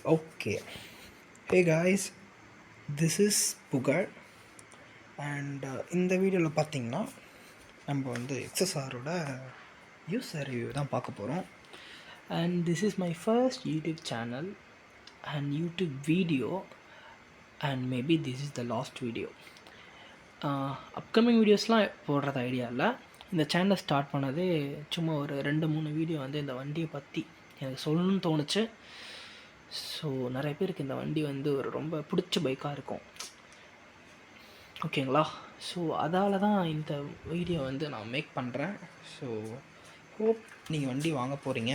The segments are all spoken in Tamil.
Okay. Hey guys, this is Pugar and இந்த வீடியோவில் பார்த்தீங்கன்னா நம்ம வந்து எக்ஸ்எஸ்ஆரோட யூசர் ரிவ்யூ தான் பார்க்க போகிறோம். And this is my first YouTube channel and YouTube video, and maybe this is the last video. Upcoming வீடியோஸ்லாம் போடுறது ஐடியா இல்லை. இந்த சேனலை ஸ்டார்ட் பண்ணதே சும்மா ஒரு 2-3 வீடியோ வந்து இந்த வண்டியை பற்றி எனக்கு சொல்லணும்னு தோணுச்சு. ஸோ நிறைய பேருக்கு இந்த வண்டி வந்து ஒரு ரொம்ப பிடிச்ச பைக்காக இருக்கும், ஓகேங்களா? ஸோ அதால் தான் இந்த வீடியோ வந்து நான் மேக் பண்ணுறேன். ஸோ ஹோப் நீங்கள் வண்டி வாங்க போகிறீங்க,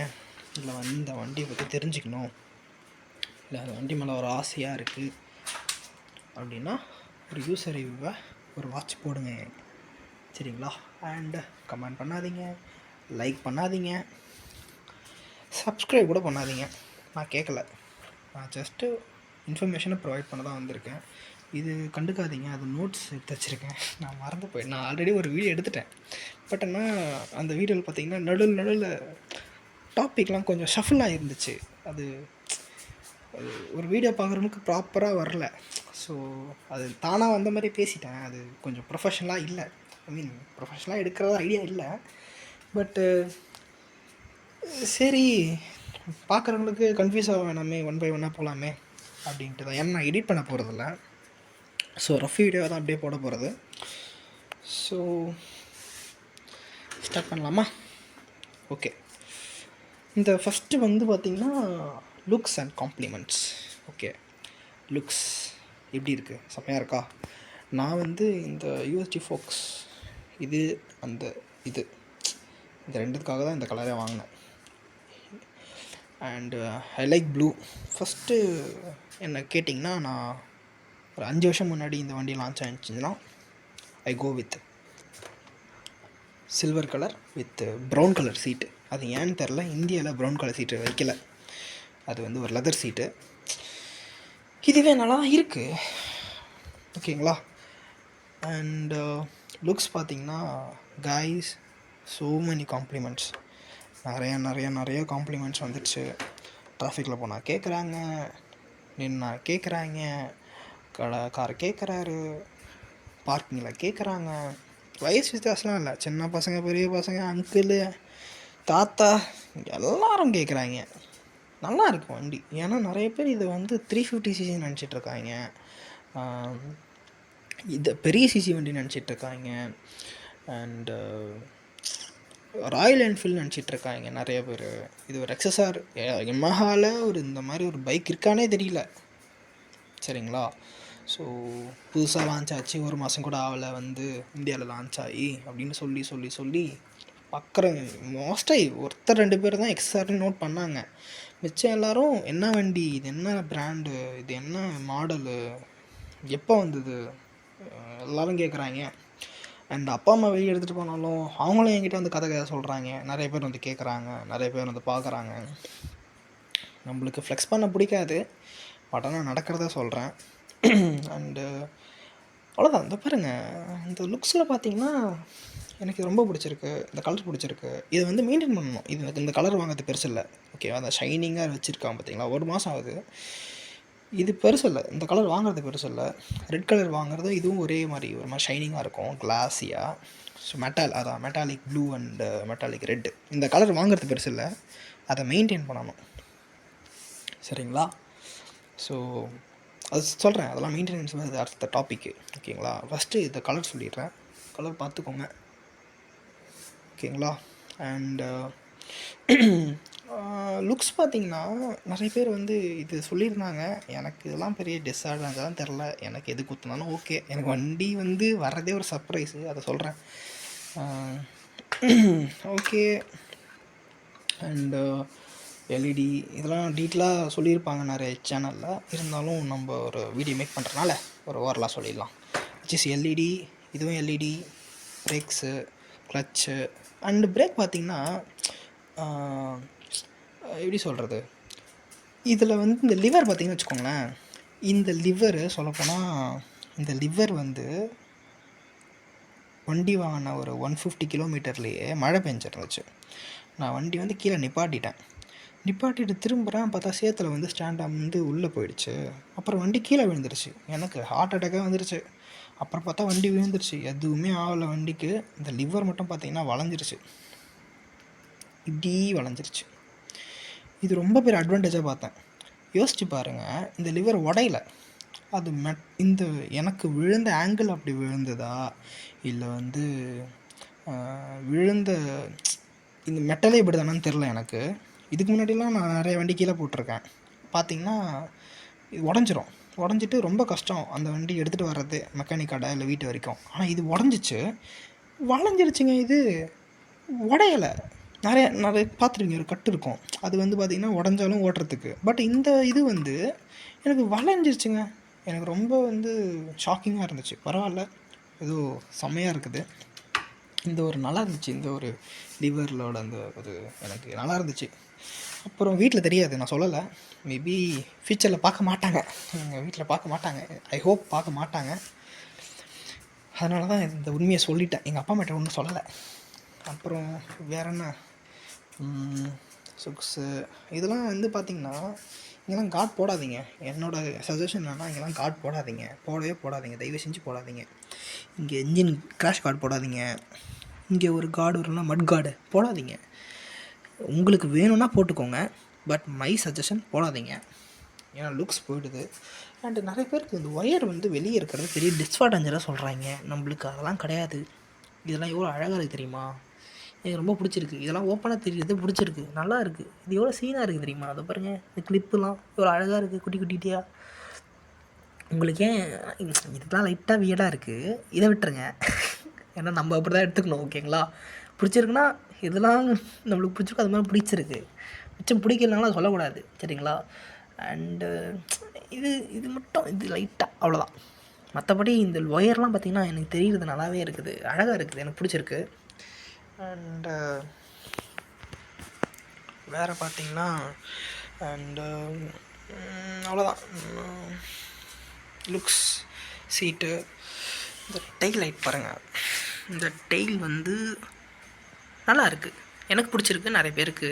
இல்லை வந்து இந்த வண்டியை பற்றி தெரிஞ்சுக்கணும், இல்லை அந்த வண்டி மேலே ஒரு ஆசையாக இருக்குது அப்படின்னா ஒரு யூசர் ரிவ்யூவை ஒரு வாட்ச் போடுங்க, சரிங்களா? அண்டு கமெண்ட் பண்ணாதீங்க, லைக் பண்ணாதீங்க, சப்ஸ்கிரைப் கூட பண்ணாதீங்க. நான் கேட்கல, நான் ஜஸ்ட்டு இன்ஃபர்மேஷனை ப்ரொவைட் பண்ண தான் வந்திருக்கேன். இது கண்டுக்காதீங்க, அது நோட்ஸ் எடுத்து வச்சுருக்கேன், நான் மறந்து போயிட்டேன். நான் ஆல்ரெடி ஒரு வீடியோ எடுத்துட்டேன், பட் ஆனால் அந்த வீடியோவில் பார்த்தீங்கன்னா நடுவில் டாப்பிக்லாம் கொஞ்சம் ஷஃபிளாக இருந்துச்சு. அது ஒரு வீடியோ பார்க்குறவனுக்கு ப்ராப்பராக வரல. ஸோ அது தானாக வந்த மாதிரி பேசிட்டேன். அது கொஞ்சம் ப்ரொஃபஷனலாக இல்லை, ப்ரொஃபஷனலாக எடுக்கிறதா ஐடியா இல்லை. பட்டு சரி, பார்க்குறவங்களுக்கு கன்ஃபியூஸ் ஆக வேணாமே, 1 by 1 போகலாமே அப்படின்ட்டு தான். ஏன்னா நான் எடிட் பண்ண போகிறதில்ல, ஸோ ரஃப் வீடியோ தான் அப்படியே போட போகிறது. ஸோ ஸ்டார்ட் பண்ணலாமா? ஓகே. இந்த ஃபஸ்ட்டு வந்து பார்த்திங்கன்னா looks and compliments. Okay, looks எப்படி இருக்குது? செம்மையாக இருக்கா? நான் வந்து இந்த யூஎஸ்டி ஃபோக்ஸ் இது இந்த ரெண்டுத்துக்காக தான் இந்த கலரே வாங்கினேன். And I like blue. First என்ன கேட்டிங்கன்னா, நான் ஒரு 5 வருஷம் முன்னாடி இந்த வண்டி லான்ச் ஆகிடுச்சுன்னா I go with silver colour with brown colour seat. அது ஏன்னு தெரில, இந்தியாவில் ப்ரௌன் கலர் சீட்டு வைக்கல. அது வந்து ஒரு லெதர் சீட்டு. இதுவே நல்லா தான் இருக்குது, ஓகேங்களா? அண்டு லுக்ஸ் பார்த்திங்கன்னா கைஸ், ஸோ மெனி காம்ப்ளிமெண்ட்ஸ், நிறைய காம்ப்ளிமெண்ட்ஸ் வந்துடுச்சு. டிராஃபிக்கில் போனால் கேட்குறாங்க, நின்னா கேட்குறாங்க, கார் கேட்குறாரு, பார்க்கிங்கில் கேட்குறாங்க. வயசு வித்தியாசம்லாம் இல்லை, சின்ன பசங்க, பெரிய பசங்க, அங்கிள், தாத்தா, எல்லோரும் கேட்குறாங்க. நல்லா இருக்கும் வண்டி. ஏன்னா நிறைய பேர் இதை வந்து 350cc நினச்சிட்ருக்காங்க, இது பெரிய சிசி வண்டி நினச்சிட்ருக்காங்க. அண்டு ராயல் என்ஃபீல்டு நினச்சிட்ருக்காங்க நிறைய பேர். இது ஒரு எக்ஸ்எஸ்ஆர் யமஹாவில் ஒரு இந்த மாதிரி ஒரு பைக் இருக்கானே தெரியல, சரிங்களா? ஸோ புதுசாக லான்ச் ஆச்சு, 1 மாதம் கூட ஆகலை வந்து இந்தியாவில் லான்ச் ஆகி அப்படின்னு சொல்லி பார்க்குறேன். மோஸ்ட்டாக ஒருத்தர் 2 பேர் தான் எக்ஸ்எஸ்ஆர்னு நோட் பண்ணாங்க. மிச்சம் எல்லோரும் என்ன வண்டி, இது என்ன பிராண்டு, இது என்ன மாடலு, எப்போ வந்தது, எல்லோரும் கேட்குறாங்க. அண்ட் அப்பா அம்மா வெளியே எடுத்துகிட்டு போனாலும் அவங்களும் என்கிட்ட வந்து கதை சொல்கிறாங்க. நிறைய பேர் வந்து கேட்குறாங்க, நிறைய பேர் வந்து பார்க்குறாங்க. நம்மளுக்கு ஃப்ளெக்ஸ் பண்ண பிடிக்காது, பட் ஆனால் நடக்கிறத சொல்கிறேன். அண்டு அவ்வளோதான். இந்த பாருங்கள், இந்த லுக்ஸில் பார்த்தீங்கன்னா எனக்கு ரொம்ப பிடிச்சிருக்கு, இந்த கலர் பிடிச்சிருக்கு. இதை வந்து மெயின்டைன் பண்ணணும். இந்த கலர் வாங்கிறது பெருசு இல்லை, ஓகே? அந்த ஷைனிங்காக வச்சுருக்கான் பார்த்தீங்களா, 1 மாதம் ஆகுது. இது பெருசு இல்லை, இந்த கலர் வாங்குறது பெருசு இல்லை. ரெட் கலர் வாங்குறது இதுவும் ஒரே மாதிரி ஒரு மாதிரி ஷைனிங்காக இருக்கும், கிளாஸியாக. So metallic blue and metallic red. இந்த கலர் வாங்குறது பெருசு இல்லை, அதை மெயின்டைன் பண்ணணும், சரிங்களா? ஸோ அது சொல்கிறேன், அதெல்லாம் மெயின்டெனன்ஸ் வந்து அடுத்த டாப்பிக்கு, ஓகேங்களா? ஃபஸ்ட்டு இந்த கலர் சொல்லிடுறேன், கலர் பார்த்துக்கோங்க, ஓகேங்களா? அண்டு லுக்ஸ் பார்த்திங்கன்னா நிறைய பேர் வந்து இது சொல்லியிருந்தாங்க. எனக்கு இதெல்லாம் பெரிய டிஸ்அட்வான்டேஜ் தான் தெரில, எனக்கு எது குத்துனாலும் ஓகே. எனக்கு வண்டி வந்து வர்றதே ஒரு சர்ப்ரைஸு, அதை சொல்கிறேன், ஓகே. அண்டு எல்இடி இதெல்லாம் டீட்டெயிலாக சொல்லியிருப்பாங்க நிறைய சேனலில், இருந்தாலும் நம்ம ஒரு வீடியோ மேக் பண்ணுறதுனால ஒரு ஓரலாக சொல்லிடலாம். விச் எல்இடி, இதுவும் LED, brakes, clutch. And break பார்த்திங்கன்னா எப்படி சொல்கிறது, இதில் வந்து இந்த லிவர் பார்த்திங்கன்னு வச்சுக்கோங்களேன். இந்த லிவரு சொல்லப்போனால் இந்த லிவர் வந்து வண்டி வாங்கின ஒரு 150 கிலோமீட்டர்லேயே மழை பெஞ்சிருந்துச்சு. நான் வண்டி வந்து கீழே நிப்பாட்டிட்டேன். நிப்பாட்டிட்டு திரும்புகிறேன், பார்த்தா சேத்துல வந்து ஸ்டாண்ட் வந்து உள்ளே போயிடுச்சு. அப்புறம் வண்டி கீழே விழுந்துருச்சு. எனக்கு ஹார்ட் அட்டாக்காக வந்துருச்சு. அப்புறம் பார்த்தா வண்டி விழுந்துருச்சு. எதுவுமே ஆகலை வண்டிக்கு. இந்த லிவர் மட்டும் பார்த்தீங்கன்னா வளைஞ்சிருச்சு. இப்படி வளைஞ்சிருச்சு. இது ரொம்ப பெரிய அட்வான்டேஜாக பார்த்தேன். யோசிச்சு பாருங்கள், இந்த லிவர் உடையல. அது இந்த எனக்கு விழுந்த ஆங்கிள் அப்படி விழுந்ததா, இல்லை வந்து விழுந்த இந்த மெட்டலே இப்படி தானான்னு தெரில எனக்கு. இதுக்கு முன்னாடிலாம் நான் நிறைய வண்டி கீழே போட்டிருக்கேன். பார்த்திங்கன்னா இது உடஞ்சிரும். உடஞ்சிட்டு ரொம்ப கஷ்டம் அந்த வண்டி எடுத்துகிட்டு வர்றது மெக்கானிக் கடை இல்லை வீட்டு வரைக்கும். ஆனால் இது உடஞ்சிச்சு, வளைஞ்சிருச்சுங்க. இது உடையலை. நிறைய பார்த்துருவீங்க, ஒரு கட்டு இருக்கும், அது வந்து பார்த்திங்கன்னா உடஞ்சாலும் ஓட்டுறதுக்கு. பட் இந்த இது வந்து எனக்கு வளைஞ்சிருச்சுங்க. எனக்கு ரொம்ப வந்து ஷாக்கிங்காக இருந்துச்சு. பரவாயில்ல, ஏதோ செம்மையாக இருக்குது. இந்த ஒரு நல்லா இருந்துச்சு, இந்த ஒரு லிவரிலோட அந்த ஒரு எனக்கு நல்லா இருந்துச்சு. அப்புறம் வீட்டில் தெரியாது, நான் சொல்லலை. மேபி ஃப்யூச்சரில் பார்க்க மாட்டாங்க, எங்கள் வீட்டில் பார்க்க மாட்டாங்க. ஐ ஹோப் பார்க்க மாட்டாங்க. அதனால தான் இந்த உண்மையை சொல்லிட்டேன். எங்கள் அப்பா அம்மாட்ட ஒன்றும் சொல்லலை. அப்புறம் வேறு என்ன, சுக்ஸு இதெல்லாம் வந்து பார்த்திங்கன்னா இங்கெல்லாம் கார்ட் போடாதீங்க. என்னோடய சஜஷன் என்னென்னா, இங்கெல்லாம் கார்ட் போடாதீங்க, போடவே போடாதீங்க, தயவு செஞ்சு போடாதீங்க. இங்கே இன்ஜின் கிராஷ் கார்டு போடாதீங்க. இங்கே ஒரு கார்டு வரும்னா மட் கார்டு போடாதீங்க. உங்களுக்கு வேணும்னா போட்டுக்கோங்க, பட் மை சஜஷன் போடாதீங்க. ஏன்னா லுக்ஸ் போயிடுது. அண்டு நிறைய பேருக்கு இந்த ஒயர் வந்து வெளியே இருக்கிறது பெரிய டிஸ்அட்வான்டேஜாக சொல்கிறாங்க. நம்மளுக்கு அதெல்லாம் கிடையாது. இதெல்லாம் எவ்வளோ அழகாக இருக்குது தெரியுமா? எனக்கு ரொம்ப பிடிச்சிருக்கு. இதெல்லாம் ஓப்பனாக தெரியுது, பிடிச்சிருக்கு, நல்லா இருக்குது. இது எவ்வளோ சீனாக இருக்குது தெரியுமா? அதை பாருங்கள், இந்த கிளிப்புலாம் எவ்வளோ அழகாக இருக்குது, குட்டி குட்டியாக. உங்களுக்கு ஏன் இதெல்லாம் லைட்டாக வியடாக இருக்குது, இதை விட்டுருங்க. ஏன்னா நம்ம அப்படி தான் எடுத்துக்கணும், ஓகேங்களா? பிடிச்சிருக்குன்னா இதெல்லாம் நம்மளுக்கு பிடிச்சிருக்கு, அது மாதிரி பிடிச்சிருக்கு. மிச்சம் பிடிக்கலனாலும் அதை சொல்லக்கூடாது, சரிங்களா? அண்டு இது மட்டும், இது லைட்டாக அவ்வளோதான். மற்றபடி இந்த ஒயர்லாம் பார்த்திங்கன்னா எனக்கு தெரிகிறது நல்லாவே இருக்குது, அழகாக இருக்குது, எனக்கு பிடிச்சிருக்கு. அண்டு வேறு பார்த்திங்கன்னா அண்டு அவ்வளோதான். லுக்ஸ், சீட்டு, இந்த டெயில் லைட் பாருங்கள். இந்த டெயில் வந்து நல்லா இருக்குது, எனக்கு பிடிச்சிருக்கு. நிறைய பேருக்கு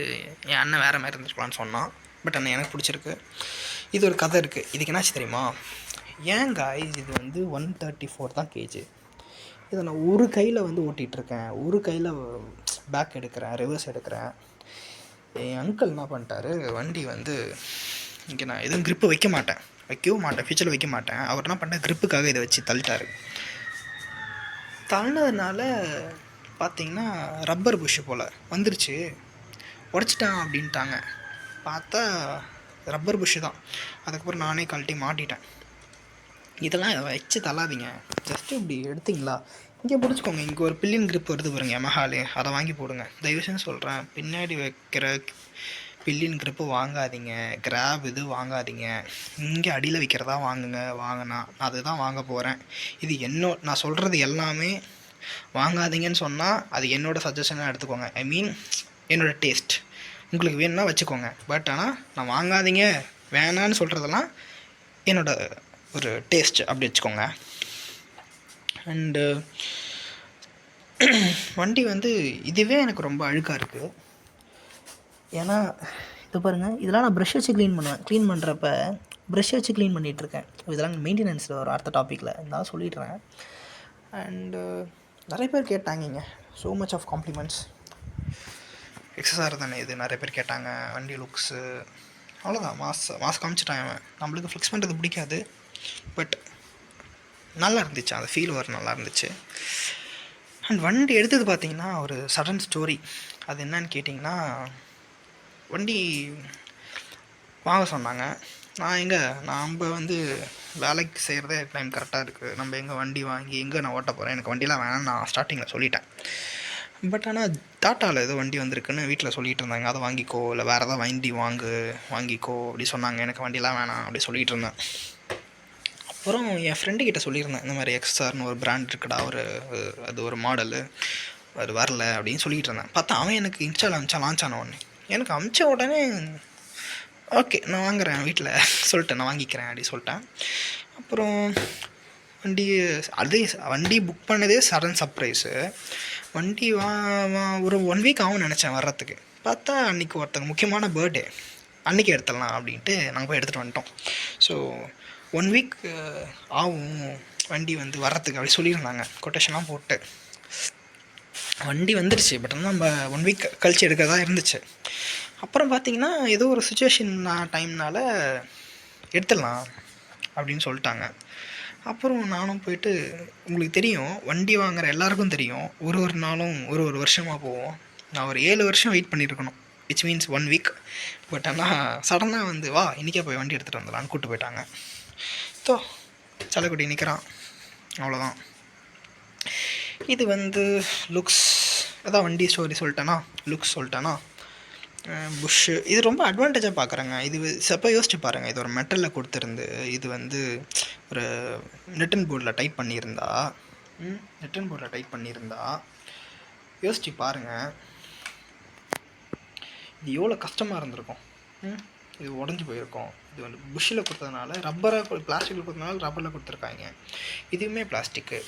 என் அண்ணன் வேறு மாதிரி இருந்துருக்கலான்னு சொன்னான், பட் ஆனால் எனக்கு பிடிச்சிருக்கு. இது ஒரு கதை இருக்குது. இதுக்கு என்னாச்சு தெரியுமா? ஏன் காய்ஸ், இது வந்து 134 தான் கேஜி. இதை நான் ஒரு கையில் வந்து ஓட்டிகிட்ருக்கேன், ஒரு கையில் பேக் எடுக்கிறேன், ரிவர்ஸ் எடுக்கிறேன். என் அங்கிள் என்ன பண்ணிட்டாரு, வண்டி வந்து இங்கே நான் எதுவும் க்ரிப்பு வைக்கவும் மாட்டேன், ஃபியூச்சரில் வைக்க மாட்டேன். அவர் என்ன பண்ணால் க்ரிப்புக்காக இதை வச்சு தள்ளிட்டாரு. தள்ளினதுனால பார்த்திங்கன்னா ரப்பர் புஷ்ஷு போல் வந்துருச்சு, உடச்சிட்டான் அப்படின்ட்டாங்க. பார்த்தா ரப்பர் புஷ்ஷு தான். அதுக்கப்புறம் நானே கழட்டி மாட்டிட்டேன். இதெல்லாம் வச்சு தள்ளாதீங்க, ஜஸ்ட்டு இப்படி எடுத்திங்களா இங்கே பிடிச்சிக்கோங்க. இங்கே ஒரு பில்லியன் க்ரிப் வருது பாருங்க, யமஹாலே, அதை வாங்கி போடுங்க. தயவுசெய்து சொல்கிறேன், பின்னாடி வைக்கிற பில்லியன் க்ரிப்பு வாங்காதீங்க, கிராப் இது வாங்காதீங்க. இங்கே அடியில் வைக்கிறதா வாங்குங்க. வாங்கினா அதுதான் வாங்க போகிறேன். இது நான் சொல்கிறது எல்லாமே வாங்காதீங்கன்னு சொன்னால் அது என்னோடய சஜஷனாக எடுத்துக்கோங்க. ஐ மீன் என்னோடய டேஸ்ட். உங்களுக்கு வேணும்னா வச்சுக்கோங்க, பட் ஆனால் நான் வாங்காதீங்க வேணான்னு சொல்கிறதெல்லாம் என்னோடய ஒரு டேஸ்ட், அப்படி வச்சுக்கோங்க. அண்டு வண்டி வந்து இதுவே எனக்கு ரொம்ப அழுக்காக இருக்குது. ஏன்னா இது பாருங்கள், இதெல்லாம் நான் ப்ரஷ் வச்சு க்ளீன் பண்ணுறப்ப ப்ரஷ் வச்சு க்ளீன் பண்ணிகிட்ருக்கேன். இதெல்லாம் மெயின்டெனன்ஸில் ஒரு அடுத்த டாப்பிக்கில் இருந்தால் சொல்லிடுறேன். அண்டு நிறைய பேர் கேட்டாங்க, ஸோ மச் ஆஃப் காம்ப்ளிமெண்ட்ஸ். எக்ஸஸார் தானே இது, நிறைய பேர் கேட்டாங்க. வண்டி லுக்ஸு அவ்வளோதான், மாஸ் காமிச்சிட்டான் அவன். நம்மளுக்கு ஃபிக்ஸ் பண்ணுறது பிடிக்காது, பட் நல்லா இருந்துச்சு, அந்த ஃபீல் வர நல்லா இருந்துச்சு. அண்ட் வண்டி எடுத்தது பார்த்திங்கன்னா ஒரு சடன் ஸ்டோரி. அது என்னன்னு கேட்டிங்கன்னா, வண்டி வாங்க சொன்னாங்க. நம்ம வந்து வேலைக்கு செய்கிறதே டைம் கரெக்டாக இருக்குது. நம்ம எங்கே வண்டி வாங்கி எங்கே நான் ஓட்ட போகிறேன், எனக்கு வண்டிலாம் வேணாம்னு நான் ஸ்டார்டிங்கில் சொல்லிட்டேன். பட் ஆனால் டாட்டாவில் ஏதோ வண்டி வந்திருக்குன்னு வீட்டில் சொல்லிகிட்டு இருந்தாங்க, அதை வாங்கிக்கோ, இல்லை வேறு ஏதாவது வண்டி வாங்கிக்கோ அப்படி சொன்னாங்க. எனக்கு வண்டிலாம் வேணாம் அப்படி சொல்லிகிட்டு இருந்தேன். அப்புறம் என் ஃப்ரெண்டுக்கிட்ட சொல்லியிருந்தேன், இந்த மாதிரி எக்ஸ்ஆர்னு ஒரு பிராண்ட் இருக்குடா, அது ஒரு மாடலு, அது வரல அப்படின்னு சொல்லிகிட்டு இருந்தேன். பார்த்தா அவன் எனக்கு இன்ஸ்டாவில் அமிச்சான், லான்ச் ஆன உடனே. எனக்கு அமிச்ச உடனே ஓகே நான் வாங்குகிறேன், வீட்டில் சொல்லிட்டேன், நான் வாங்கிக்கிறேன் அப்படி சொல்லிட்டேன். அப்புறம் வண்டி புக் பண்ணதே சடன் சர்ப்ரைஸு. வண்டி ஒரு 1 வீக் ஆகும்னு நினச்சேன் வர்றதுக்கு. பார்த்தா அன்றைக்கி ஒருத்தங்க முக்கியமான பர்த்டே, அன்றைக்கி எடுத்துடலாம் அப்படின்ட்டு நாங்கள் போய் எடுத்துகிட்டு வந்துட்டோம். ஸோ 1 வீக் ஆகும் வண்டி வந்து வர்றதுக்கு அப்படி சொல்லியிருந்தாங்க. கொட்டேஷன்லாம் போட்டு வண்டி வந்துடுச்சு. பட் ஆனால் நம்ம 1 வீக் கழித்து எடுக்கிறதா இருந்துச்சு. அப்புறம் பார்த்திங்கன்னா ஏதோ ஒரு சுச்சுவேஷன் டைம்னால் எடுத்துடலாம் அப்படின்னு சொல்லிட்டாங்க. அப்புறம் நானும் போயிட்டு, உங்களுக்கு தெரியும் வண்டி வாங்குகிற எல்லாருக்கும் தெரியும், ஒரு நாளும் ஒரு வருஷமாக போவோம். நான் ஒரு 7 வருஷம் வெயிட் பண்ணியிருக்கணும், விச் மீன்ஸ் 1 வீக். பட் ஆனால் சடனாக வந்து வா இன்றைக்கே போய் வண்டி எடுத்துகிட்டு வந்துடலான்னு கூப்பிட்டு போயிட்டாங்க. ஸோ சலக்குட்டி நிற்கிறான், அவ்வளோதான். இது வந்து லுக்ஸ். அதான் வண்டி ஸ்டோரி சொல்லிட்டேனா, லுக்ஸ் சொல்லிட்டேனா. புஷ்ஷு இது ரொம்ப அட்வான்டேஜாக பார்க்குறேங்க. இது செப்ப யோசிச்சு பாருங்கள். இது ஒரு மெட்டலில் கொடுத்துருந்து, இது வந்து ஒரு நெட்டன் போர்டில் டைப் பண்ணியிருந்தா யோசிச்சு பாருங்கள், இது எவ்வளோ கஷ்டமாக இருந்திருக்கும். இது உடஞ்சி போயிருக்கும். இது வந்து புஷ்ஷில் கொடுத்ததுனால, பிளாஸ்டிக்கில் கொடுத்ததுனால ரப்பரில் கொடுத்துருக்காங்க. இதுவுமே பிளாஸ்டிக்கு.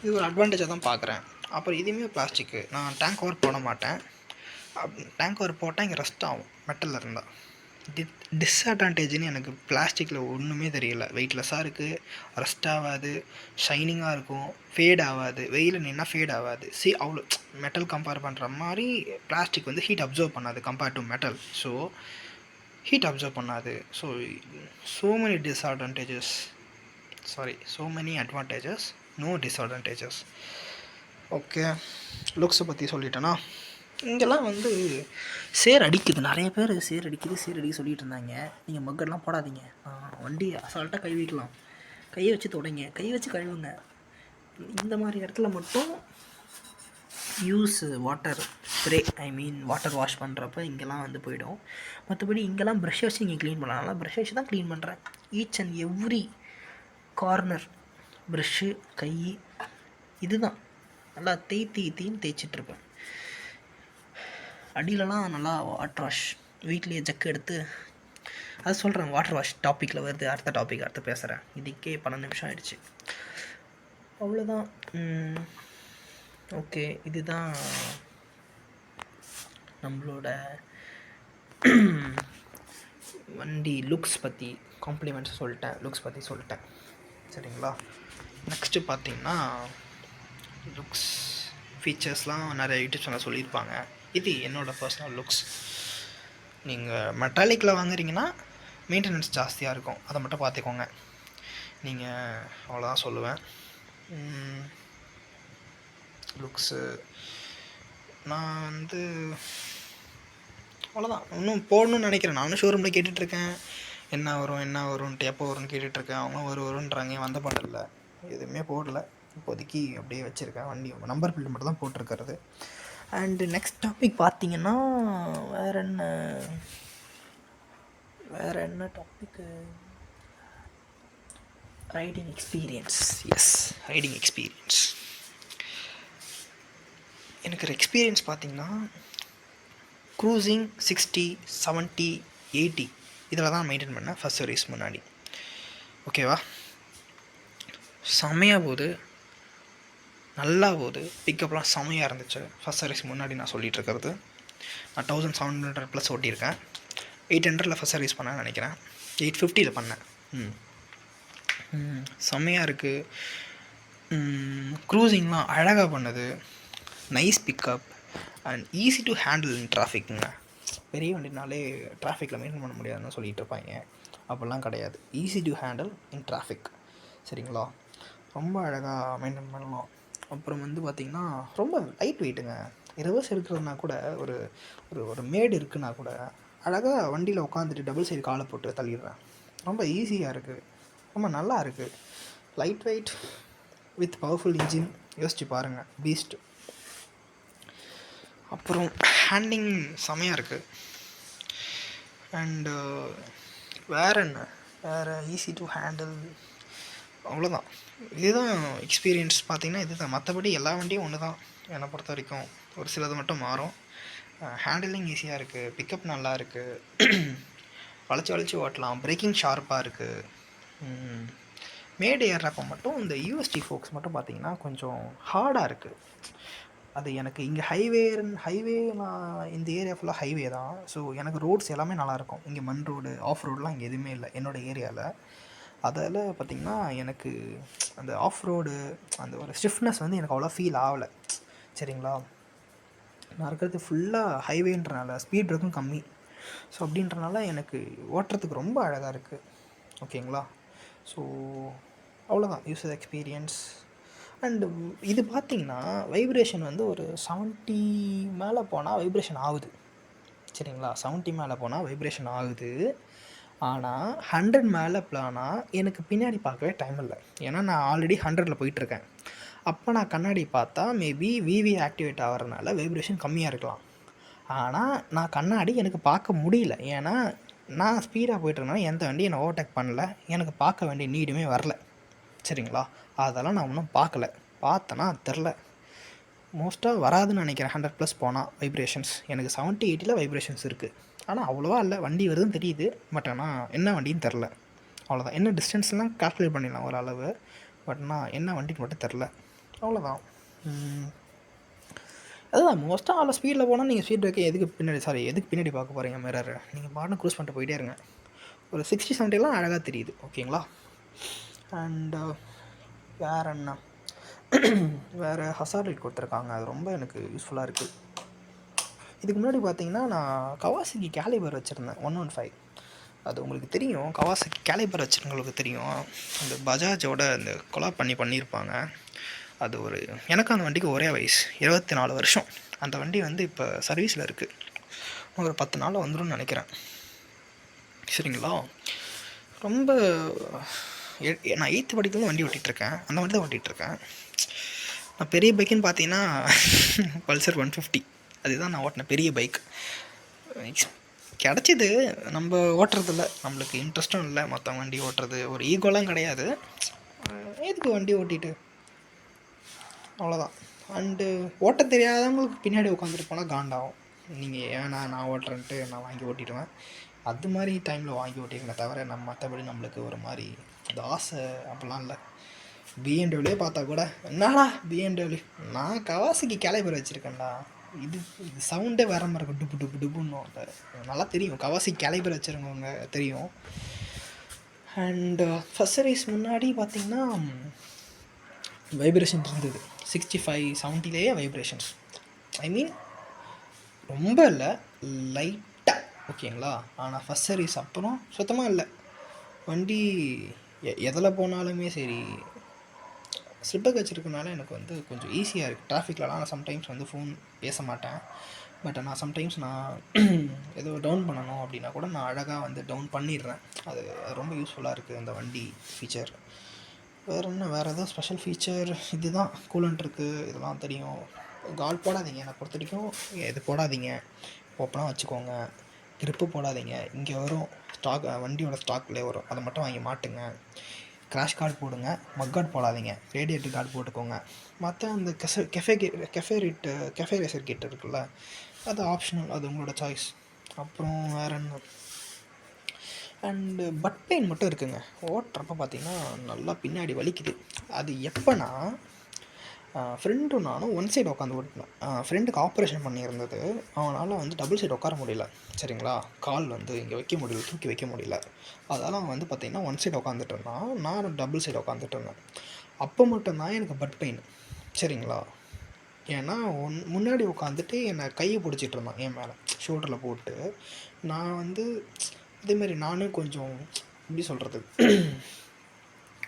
இது ஒரு அட்வான்டேஜாக தான் பார்க்குறேன். அப்புறம் இதுவுமே பிளாஸ்டிக்கு. நான் டேங்க் கவர் போட மாட்டேன். டேங்க் கவர் போட்டால் இங்கே ரஸ்ட் ஆகும் மெட்டலில் இருந்தால். டிஸ்அட்வான்டேஜ்னு எனக்கு பிளாஸ்டிக்கில் ஒன்றுமே தெரியல. வெயிட்லெஸ்ஸாக இருக்குது, ரஸ்ட் ஆகாது, ஷைனிங்காக இருக்கும், ஃபேட் ஆகாது, வெயில் நின்னா ஃபேட் ஆகாது. அவ்வளோ மெட்டல் கம்பேர் பண்ணுற மாதிரி பிளாஸ்டிக் வந்து ஹீட் அப்சர்வ் பண்ணாது compare to metal. So heat observe பண்ணாது. So many disadvantages, so many advantages, no disadvantages. Okay, லுக்ஸை பற்றி சொல்லிட்டேன்னா, இங்கெல்லாம் வந்து சேர் அடிக்குது. நிறைய பேர் சேர் அடிக்க சொல்லிகிட்டு இருந்தாங்க. நீங்கள் மக்கெல்லாம் போடாதீங்க, வண்டி அசால்ட்டாக கை வைக்கலாம், கையை வச்சு தொடங்க, கை வச்சு கழுவுங்க. இந்த மாதிரி இடத்துல மட்டும் use water spray, water wash பண்ணுறப்ப இங்கெல்லாம் வந்து போயிடும். மற்றபடி இங்கெல்லாம் ப்ரஷ் வச்சு நீங்கள் க்ளீன் பண்ணலாம். அதனால் ப்ரஷ் வச்சு தான் க்ளீன் பண்ணுறேன். Each and every corner brush, கை, இதுதான் நல்லா தேய்ச்சிட்ருப்பேன். அடியிலலாம் நல்லா வாட்டர் வாஷ், வீட்லேயே ஜக்கு எடுத்து, அது சொல்கிறேன். வாட்டர் வாஷ் டாப்பிக்கில் வருது, அடுத்த பேசுகிறேன். இதுக்கே 12 நிமிஷம் ஆயிடுச்சு. அவ்வளோதான். ஓகே, இதுதான் நம்மளோட வண்டி லுக்ஸ் பற்றி காம்ப்ளிமெண்ட்ஸ் சொல்லிட்டேன், லுக்ஸ் பற்றி சொல்லிட்டேன். சரிங்களா? நெக்ஸ்ட்டு பார்த்திங்கன்னா, லுக்ஸ் ஃபீச்சர்ஸ்லாம் நிறைய யூடியூப் சேனல் சொல்லியிருப்பாங்க. இது என்னோடய பர்சனல் லுக்ஸ். நீங்கள் மெட்டாலிக்கில் வாங்குறீங்கன்னா மெயின்டெனன்ஸ் ஜாஸ்தியாக இருக்கும், அதை மட்டும் பார்த்துக்கோங்க. நீங்கள் அவ்வளோதான் சொல்லுவேன். லுக்ஸு நான் வந்து அவ்வளோதான். இன்னும் போடணும்னு நினைக்கிறேன். நானும் ஷோரூமில் கேட்டுட்ருக்கேன், என்ன வரும்ன்ட்டு, எப்போ வரும்னு கேட்டுட்ருக்கேன். அவங்களும் வருன்றாங்க. வந்த பாடல எதுவுமே போடல இப்போதைக்கு, அப்படியே வச்சுருக்கேன். வண்டி நம்பர் பில்ட் மட்டும் தான் போட்டிருக்கிறது. அண்டு நெக்ஸ்ட் டாபிக் பார்த்திங்கன்னா, வேறு என்ன topic, riding experience. Yes, riding experience. எனக்கு ஒரு எக்ஸ்பீரியன்ஸ் பார்த்திங்கன்னா, க்ரூசிங் 60, 70, 80 இதில் தான் மெயின்டைன் பண்ணேன் ஃபஸ்ட் சர்வீஸ் முன்னாடி. ஓகேவா? செம்மையாக போகுது, நல்லா போகுது, பிக்கப்லாம் செம்மையாக இருந்துச்சு. ஃபஸ்ட் சர்வீஸ் முன்னாடி நான் சொல்லிகிட்ருக்கிறது. நான் 1700+ ஓட்டியிருக்கேன். 800 ஃபஸ்ட் சர்வீஸ் பண்ணேன்னு நினைக்கிறேன், 850 பண்ணேன். செம்மையாக இருக்குது. க்ரூசிங்லாம் அழகாக பண்ணுது, nice pickup and easy to handle in டிராஃபிக்குங்க. பெரிய வண்டினாலே டிராஃபிக்கில் மெயின்டைன் பண்ண முடியாதுன்னு சொல்லிகிட்டு இருப்பாங்க. அப்படிலாம் கிடையாது, easy to handle in traffic. சரிங்களா? ரொம்ப அழகாக மெயின்டைன் பண்ணலாம். அப்புறம் வந்து பார்த்திங்கன்னா, ரொம்ப லைட் வெயிட்டுங்க. ரிவர்ஸ் இருக்கிறதுனா கூட, ஒரு ஒரு மேடு இருக்குன்னா கூட அழகாக வண்டியில் உட்காந்துட்டு டபுள் சைடு காலை போட்டு தள்ளிடுறேன். ரொம்ப ஈஸியாக இருக்குது, ரொம்ப நல்லா இருக்குது. Light weight with powerful engine, யோசிச்சு பாருங்கள், பீஸ்ட். அப்புறம் ஹேண்டிங் செமையாக இருக்குது. அண்டு வேறு ஈஸி டு ஹேண்டில், அவ்வளோதான். இதுதான் எக்ஸ்பீரியன்ஸ் பார்த்திங்கன்னா, இதுதான். மற்றபடி எல்லா வண்டியும் ஒன்று தான் என்னை பொறுத்த வரைக்கும். ஒரு சிலது மட்டும் மாறும். ஹேண்டிலிங் ஈஸியாக இருக்குது, பிக்கப் நல்லா இருக்குது, வளைச்சி ஓட்டலாம், பிரேக்கிங் ஷார்ப்பாக இருக்குது. மேடு ஏறுறப்போ மட்டும் இந்த யூஎஸ்டி ஃபோக்ஸ் மட்டும் பார்த்திங்கன்னா கொஞ்சம் ஹார்டாக இருக்குது. அது எனக்கு இங்கே ஹைவே நான் இந்த ஏரியா ஃபுல்லாக ஹைவே தான். ஸோ எனக்கு ரோட்ஸ் எல்லாமே நல்லாயிருக்கும். இங்கே மண் ரோடு, ஆஃப் ரோடெலாம் இங்கே எதுவுமே இல்லை என்னோடய ஏரியாவில். அதில் பார்த்திங்கன்னா எனக்கு அந்த ஆஃப் ரோடு அந்த ஒரு ஸ்டிஃப்னஸ் வந்து எனக்கு அவ்வளோ ஃபீல் ஆகலை. சரிங்களா, நான் இருக்கிறது ஃபுல்லாக ஹைவேன்றனால ஸ்பீட் பிரேக்கும் கம்மி. ஸோ அப்படின்றனால எனக்கு ஓட்டுறதுக்கு ரொம்ப அழகாக இருக்குது. ஓகேங்களா, ஸோ அவ்வளோதான் யூசர் எக்ஸ்பீரியன்ஸ். அண்டு இது பார்த்திங்கன்னா வைப்ரேஷன் வந்து ஒரு 70 மேலே போனால் வைப்ரேஷன் ஆகுது. சரிங்களா, 70 மேலே போனால் வைப்ரேஷன் ஆகுது. ஆனால் 100 மேலே போனால் எனக்கு பின்னாடி பார்க்கவே டைம் இல்லை. ஏன்னா நான் ஆல்ரெடி 100ல் போயிட்டுருக்கேன். அப்போ நான் கண்ணாடி பார்த்தா மேபி விவி ஆக்டிவேட் ஆகிறதுனால வைப்ரேஷன் கம்மியாக இருக்கலாம். ஆனால் நான் கண்ணாடி எனக்கு பார்க்க முடியல. ஏன்னா நான் ஸ்பீடாக போயிட்டுருந்தேன்னா எந்த வண்டியும் என்னை ஓவர்டேக் பண்ணல, எனக்கு பார்க்க வேண்டிய நீடுமே வரல. சரிங்களா, அதெல்லாம் நான் ஒன்றும் பார்க்கல. பார்த்தேன்னா தெரில, மோஸ்ட்டாக வராதுன்னு நினைக்கிறேன். 100+ போனால் வைப்ரேஷன்ஸ் எனக்கு 70-80 வைப்ரேஷன்ஸ் இருக்குது. ஆனால் அவ்வளோவா இல்லை, வண்டி வருதுன்னு தெரியுது. பட் ஆனால் என்ன வண்டின்னு தெரில, அவ்வளோதான். என்ன டிஸ்டன்ஸ்லாம் கால்குலேட் பண்ணிடலாம் ஒரு அளவு, பட் நான் என்ன வண்டின்னு மட்டும் தெரில, அவ்வளோதான். அதுதான் மோஸ்ட்டாக அவ்வளோ ஸ்பீடில் போனால் நீங்கள் ஸ்பீட் பிரேக்கை எதுக்கு பின்னாடி பார்க்க போகிறீங்க மிரர்? நீங்கள் பாட்டு க்ரூஸ் பண்ணிட்டு போயிட்டே இருங்க. ஒரு 60-70 அழகாக தெரியுது. ஓகேங்களா, அண்டு வேறு என்ன, வேறு ஹசார்ட் லைட் கொடுத்துருக்காங்க. அது ரொம்ப எனக்கு யூஸ்ஃபுல்லாக இருக்குது. இதுக்கு முன்னாடி பார்த்தீங்கன்னா நான் கவாசகி கேலிபர் வச்சுருந்தேன் 115. அது உங்களுக்கு தெரியும், கவாசகி கேலிபர் வச்சுருங்களுக்கு தெரியும். அந்த பஜாஜோட அந்த கொலாப் பண்ணியிருப்பாங்க. அது ஒரு எனக்கு அந்த வண்டிக்கு ஒரே வயசு 24 வருஷம். அந்த வண்டி வந்து இப்போ சர்வீஸில் இருக்குது. ஒரு 10 நாளில் வந்துடும் நினைக்கிறேன். சரிங்களா, ரொம்ப நான் 8th படிக்கிறது வண்டி ஓட்டிகிட்ருக்கேன். அந்த வண்டி தான் ஓட்டிகிட்ருக்கேன். நான் பெரிய பைக்குன்னு பார்த்தீங்கன்னா பல்சர் 150, அதுதான் நான் ஓட்டின பெரிய பைக். கிடச்சிது, நம்ம ஓட்டுறதில்ல, நம்மளுக்கு இன்ட்ரெஸ்ட்டும் இல்லை மற்ற வண்டி ஓட்டுறது. ஒரு ஈகோலாம் கிடையாது, எதுக்கு வண்டி ஓட்டிட்டு, அவ்வளோதான். அண்டு ஓட்ட தெரியாதவங்களுக்கு பின்னாடி உட்காந்துட்டு போனால் காண்டாகும். நீங்கள் ஏன்னா நான் ஓட்டுறேன்ட்டு நான் வாங்கி ஓட்டிடுவேன். அது மாதிரி டைமில் வாங்கி ஓட்டிருக்கேன் தவிர நம்ம மற்றபடி நம்மளுக்கு ஒரு மாதிரி அந்த ஆசை அப்படிலாம் இல்லை. பிஎன்டபிள்யூ பார்த்தா கூட என்னடா பிஎன்டபிள்யூ, நான் கவாசகி கேலிபர் வச்சுருக்கேன்டா, இது சவுண்டே வேற மாதிரி இருக்கும், டுப்பு டுப்பு டுப்புன்னு. நல்லா தெரியும், கவாசகி கேலிபர் வச்சுருக்கவங்க தெரியும். அண்டு ஃபர்ஸ்ட் சர்வீஸ் முன்னாடி பார்த்திங்கன்னா வைப்ரேஷன் இருந்தது 65-70லேயே வைப்ரேஷன்ஸ். ஐ மீன் ரொம்ப இல்லை, லைட்டாக. ஓகேங்களா, ஆனால் ஃபர்ஸ்ட் சர்வீஸ் அப்புறம் சுத்தமாக இல்லை. வண்டி எதில் போனாலுமே சரி, ஸ்லிப்பர் வச்சுருக்கனால எனக்கு வந்து கொஞ்சம் ஈஸியாக இருக்குது. டிராஃபிக்லலாம் நான் சம்டைம்ஸ் வந்து ஃபோன் பேச மாட்டேன். பட் நான் சம்டைம்ஸ் நான் ஏதோ டவுன் பண்ணணும் அப்படின்னா கூட நான் அழகாக வந்து டவுன் பண்ணிடுறேன். அது ரொம்ப யூஸ்ஃபுல்லாக இருக்குது அந்த வண்டி ஃபீச்சர். வேறு என்ன, வேறு எதாவது ஸ்பெஷல் ஃபீச்சர் இதுதான். கூலண்ட் இருக்குது, இதெல்லாம் தெரியும். கால் போடாதீங்க, என்னை பொறுத்த வரைக்கும் இது போடாதீங்க, ஓப்பனாக வச்சுக்கோங்க. க்ரிப்பு போடாதீங்க, இங்கே வரும் ஸ்டாக், வண்டியோட ஸ்டாக்லேயே வரும், அதை மட்டும் வாங்கி மாட்டுங்க. கிராஷ் கார்டு போடுங்க, மக் கார்டு போடாதீங்க, ரேடியேட்டர் கார்டு போட்டுக்கோங்க. மற்ற அந்த கெஃபே ரேசர் கிட் இருக்குல்ல, அது ஆப்ஷனல், அது உங்களோட சாய்ஸ். அப்புறம் வேறு என்ன, அண்டு பட் பெயின் மட்டும் இருக்குங்க ஓட்டுறப்ப பார்த்திங்கன்னா நல்லா பின்னாடி வலிக்குது. அது எப்போனா ஃப்ரெண்டும் நானும் ஒன் சைடு உட்காந்து ஓட்டினேன். ஃப்ரெண்டுக்கு ஆப்ரேஷன் பண்ணியிருந்தது, அவனால் வந்து டபுள் சைடு உட்கார முடியல. சரிங்களா, கால் வந்து இங்கே வைக்க முடியல, தூக்கி வைக்க முடியல. அதெல்லாம் அவன் வந்து பார்த்திங்கன்னா ஒன் சைடு உட்காந்துட்டு இருந்தான், நான் டபுள் சைடு உட்காந்துட்டு இருந்தேன். அப்போ மட்டும்தான் எனக்கு பட் பெயின். சரிங்களா, ஏன்னா முன்னாடி உட்காந்துட்டு என்னை கையை பிடிச்சிட்டு இருந்தான் என் மேலே ஷோல்டரில் போட்டு. நான் வந்து இதேமாரி நானும் கொஞ்சம் எப்படி சொல்கிறது,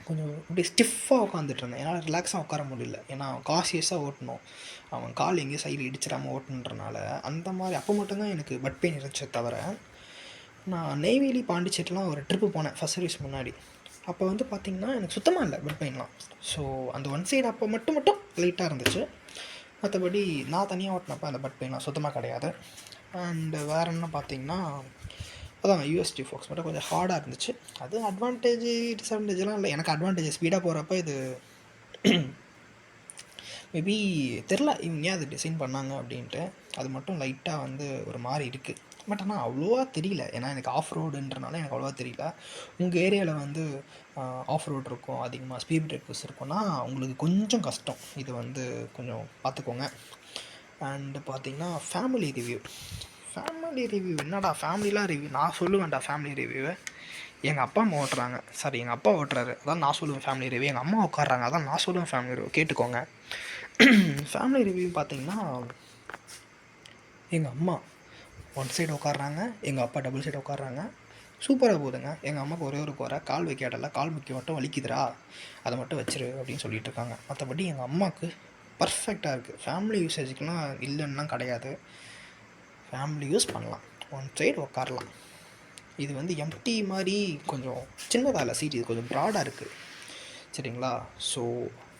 கொஞ்சம் இப்படி ஸ்டிஃபாக உட்காந்துட்டு இருந்தேன். என்னால் ரிலாக்ஸாக உட்கார முடியல, ஏன்னா காஷியஸாக ஓட்டணும், அவன் கால் எங்கேயும் சைடில் இடிச்சிடாமல் ஓட்டணுன்றனால. அந்த மாதிரி அப்போ மட்டும்தான் எனக்கு பட் பெயின் இருந்துச்சே தவிர, நான் நெய்வேலி பாண்டிச்சேரிலாம் ஒரு ட்ரிப்பு போனேன் ஃபர்ஸ்ட் சர்வீஸ் முன்னாடி. அப்போ வந்து பார்த்திங்கன்னா எனக்கு சுத்தமாக இல்லை பட் பெயின்லாம். ஸோ அந்த ஒன் சைடு அப்போ மட்டும் லைட்டாக இருந்துச்சு. மற்றபடி நான் தனியாக ஓட்டினப்போ அந்த பட் பெயின்லாம் சுத்தமாக கிடையாது. அண்டு வேறு என்ன பார்த்திங்கன்னா, அதான் யூஎஸ்டி ஃபோக்ஸ் மட்டும் கொஞ்சம் ஹார்டாக இருந்துச்சு. அது அட்வான்டேஜ் டிஸ்அட்வான்டேஜ்லாம் இல்லை. எனக்கு அட்வான்டேஜ் ஸ்பீடாக போகிறப்ப இது மேபி தெரில இவங்க ஏன் அது டிசைன் பண்ணாங்க அப்படின்ட்டு. அது மட்டும் லைட்டாக வந்து ஒரு மாதிரி இருக்குது. பட் ஆனால் அவ்வளோவா தெரியல, ஏன்னா எனக்கு ஆஃப் ரோடுன்றனால எனக்கு அவ்வளோவா தெரியல. உங்கள் ஏரியாவில் வந்து ஆஃப் ரோடு இருக்கும், அதிகமாக ஸ்பீட் பிரேக்கர்ஸ் இருக்கும்னா உங்களுக்கு கொஞ்சம் கஷ்டம். இது வந்து கொஞ்சம் பார்த்துக்கோங்க. அண்டு பார்த்தீங்கன்னா ஃபேமிலி ரிவ்யூ என்னடா ஃபேமிலிலாம் ரிவ்யூ நான் சொல்லுவேன்டா ஃபேமிலி ரிவ்யூவை. எங்கள் அப்பா அம்மா ஓட்டுறாங்க, சாரி எங்கள் அப்பா ஓட்டுறாரு, அதான் நான் சொல்லுவேன் ஃபேமிலி ரிவ்யூ. எங்கள் அம்மா உட்காடுறாங்க, அதான் நான் சொல்லுவேன் ஃபேமிலி ரிவ்யூ. கேட்டுக்கோங்க. ஃபேமிலி ரிவ்யூ பார்த்தீங்கன்னா எங்கள் அம்மா ஒன் சைடு உட்காடுறாங்க, எங்கள் அப்பா டபுள் சைடு உட்காடுறாங்க. சூப்பராக போகுதுங்க. எங்கள் அம்மாவுக்கு ஒரே ஒரு குறை, கால் வைக்க இடல, கால் வைக்க மட்டும் வலிக்குதுடா, அதை மட்டும் வச்சிரு அப்படின்னு சொல்லிட்டு இருக்காங்க. மற்றபடி எங்கள் அம்மாவுக்கு பர்ஃபெக்டாக இருக்குது. ஃபேமிலி யூசேஜுக்கெலாம் இல்லைன்னா கிடையாது, ஃபேமிலி யூஸ் பண்ணலாம், ஒன் சைடு உட்காரலாம். இது வந்து எம்டி மாதிரி கொஞ்சம் சின்னதாக இல்லை, சீட் இது கொஞ்சம் ப்ராடாக இருக்குது, சரிங்களா? ஸோ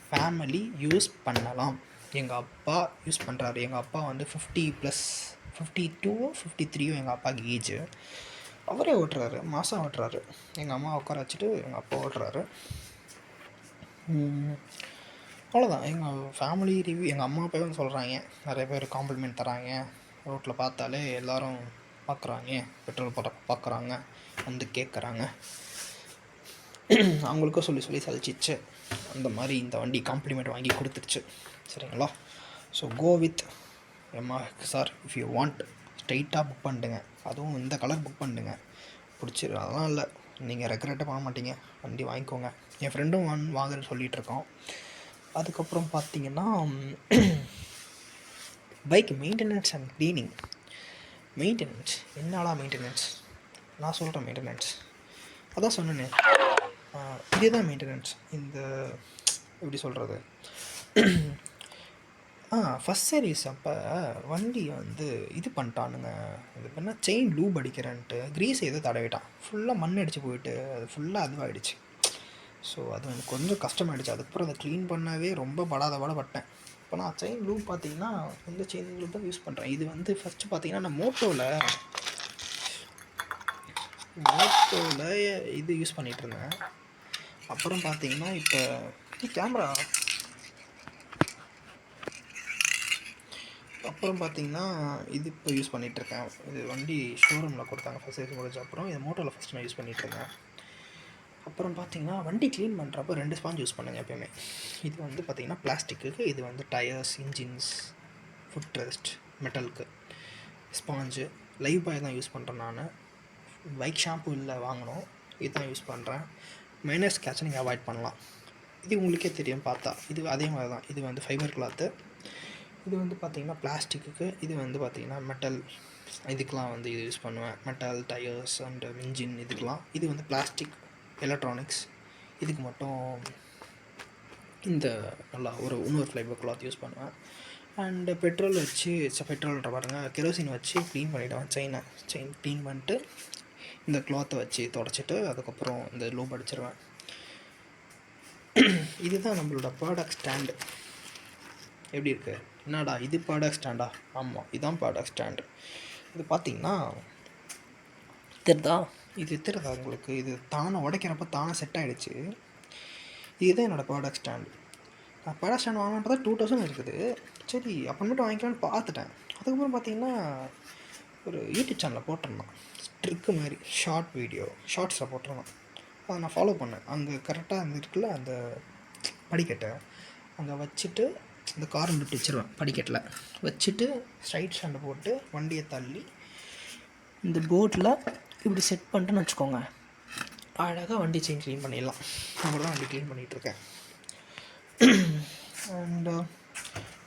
ஃபேமிலி யூஸ் பண்ணலாம். எங்கள் அப்பா யூஸ் பண்ணுறாரு. எங்கள் அப்பா வந்து 50+, 52 53 எங்கள் அப்பாவுக்கு ஏஜ். அவரே ஓட்டுறாரு, மாதம் ஓட்டுறாரு. எங்கள் அம்மா உட்கார வச்சுட்டு எங்கள் அப்பா ஓட்டுறாரு. அவ்வளோதான் எங்கள் ஃபேமிலி ரிவ்யூ. எங்கள் அம்மா அப்பாவும் சொல்கிறாங்க, நிறைய பேர் காம்ப்ளிமெண்ட் தராங்க, ரோட்டில் பார்த்தாலே எல்லோரும் பார்க்குறாங்க, பெட்ரோல் போட பார்க்குறாங்க, வந்து கேட்குறாங்க. அவங்களுக்கும் சொல்லி சொல்லி சலிச்சிச்சு. அந்த மாதிரி இந்த வண்டி காம்ப்ளிமெண்ட் வாங்கி கொடுத்துருச்சு, சரிங்களா? So go with MR if you want. ஸ்ட்ரைட்டாக புக் பண்ணிட்டுங்க, அதுவும் இந்த கலர் புக் பண்ணிட்டுங்க, பிடிச்சிரு. அதெல்லாம் இல்லை, நீங்கள் ரெக்ரெட்டே பண்ண மாட்டீங்க, வண்டி வாங்கிக்கோங்க. என் ஃப்ரெண்டும் வாங்குன்னு சொல்லிகிட்ருக்கோம். அதுக்கப்புறம் பார்த்தீங்கன்னா bike maintenance and cleaning. Maintenance என்னடா மெயின்டெனன்ஸ்? நான் சொல்கிறேன் மெயின்டெனன்ஸ், அதான் சொன்னேனே, இதுதான் மெயின்டெனன்ஸ். இந்த எப்படி சொல்கிறது, ஃபஸ்ட் சர்வீஸ் அப்போ வண்டி வந்து இது பண்ணிட்டானுங்க, இது பண்ணால் செயின் லூப் அடிக்கிறேன்ட்டு க்ரீஸ் எதோ தடவிட்டான், ஃபுல்லாக மண் அடித்து போயிட்டு அது ஃபுல்லாக அதுவாகிடுச்சு. ஸோ அது எனக்கு கொஞ்சம் கஷ்டமாயிடுச்சு. அதுக்கப்புறம் அதை க்ளீன் பண்ணவே ரொம்ப பாடப்பட்டேன். இப்போ நான் செயின் லூப் பார்த்தீங்கன்னா இந்த செயின் லூப் தான் யூஸ் பண்ணுறேன். இது வந்து ஃபஸ்ட்டு பார்த்தீங்கன்னா நான் மோட்டோவில் இது யூஸ் பண்ணிகிட்ருந்தேன். அப்புறம் பார்த்தீங்கன்னா இப்போ கேமரா, அப்புறம் பார்த்தீங்கன்னா இது இப்போ யூஸ் பண்ணிகிட்ருக்கேன். இது வண்டி ஷோரூமில் கொடுத்தாங்க ஃபஸ்ட் சர்வீஸ் முடிஞ்ச அப்புறம். இது மோட்டோவில் ஃபஸ்ட்டு நான் யூஸ் பண்ணிகிட்ருந்தேன். அப்புறம் பார்த்தீங்கன்னா வண்டி க்ளீன் பண்ணுறப்போ 2 ஸ்பாஞ்ச் யூஸ் பண்ணுங்கள் எப்போயுமே. இது வந்து பார்த்திங்கன்னா பிளாஸ்டிக்கு, இது வந்து டயர்ஸ், இன்ஜின்ஸ், ஃபுட் ரெஸ்ட், மெட்டலுக்கு ஸ்பாஞ்சு. லைவ் பாய் தான் யூஸ் பண்ணுறேன் நான். பைக் ஷாம்பு இல்லை வாங்கணும், இதுதான் யூஸ் பண்ணுறேன். மைனர் ஸ்க்ராட்சை நீங்கள் அவாய்ட் பண்ணலாம். இது உங்களுக்கே தெரியும் பார்த்தா. இது அதே மாதிரி தான், இது வந்து ஃபைபர் கிளாத்து. இது வந்து பார்த்திங்கன்னா பிளாஸ்டிக்கு, இது வந்து பார்த்திங்கன்னா மெட்டல், இதுக்கெலாம் வந்து இது யூஸ் பண்ணுவேன். மெட்டல், டயர்ஸ் அண்டு இன்ஜின் இதுக்கெலாம். இது வந்து பிளாஸ்டிக், எலக்ட்ரானிக்ஸ், இதுக்கு மட்டும் இந்த நல்லா இன்னொரு ஃபைபர் கிளாத் யூஸ் பண்ணுவேன். அண்டு பெட்ரோல் வச்சு பெட்ரோல்ன்ற பாருங்கள், கெரோசின் வச்சு க்ளீன் பண்ணிவிடுவேன். செயின் க்ளீன் பண்ணிட்டு இந்த கிளாத்தை வச்சு தொடச்சிட்டு அதுக்கப்புறம் இந்த லூப் அடிச்சிருவேன். இதுதான் நம்மளோட ப்ராடக்ட் ஸ்டாண்டு. எப்படி இருக்குது? என்னடா இது ப்ராடக்ட் ஸ்டாண்டா? ஆமாம், இதுதான் ப்ராடக்ட் ஸ்டாண்டு. இது பார்த்திங்கன்னா தெரியுதா உங்களுக்கு? இது தானே உடைக்கிறப்ப தானே செட் ஆகிடுச்சு. இதுதான் என்னோடய ப்ராடக்ட் ஸ்டாண்டு. நான் ப்ராடக்ட் ஸ்டாண்ட் வாங்கலான்னு பார்த்தா 2000 இருக்குது. சரி அப்புறமேட்டு வாங்கிக்கலான்னு பார்த்துட்டேன். அதுக்கப்புறம் பார்த்திங்கன்னா ஒரு யூடியூப் சேனலில் போட்டிருந்தான், ட்ரிக்கு மாதிரி ஷார்ட்ஸில் போட்டிருந்தான். அதை நான் ஃபாலோ பண்ணேன். அங்கே கரெக்டாக இருக்குல்ல அந்த படிக்கட்டை, அங்கே வச்சுட்டு இந்த காரை விட்டு வச்சுருவேன், படிக்கட்டில் வச்சுட்டு ஸ்ட்ரைட் ஸ்டாண்டை போட்டு வண்டியை தள்ளி இந்த போட்டில் இப்படி செட் பண்ணிட்டுன்னு வச்சுக்கோங்க, அழகாக வண்டி செயின் க்ளீன் பண்ணிடலாம். அப்படி தான் வண்டி க்ளீன் பண்ணிகிட்ருக்கேன். அண்டு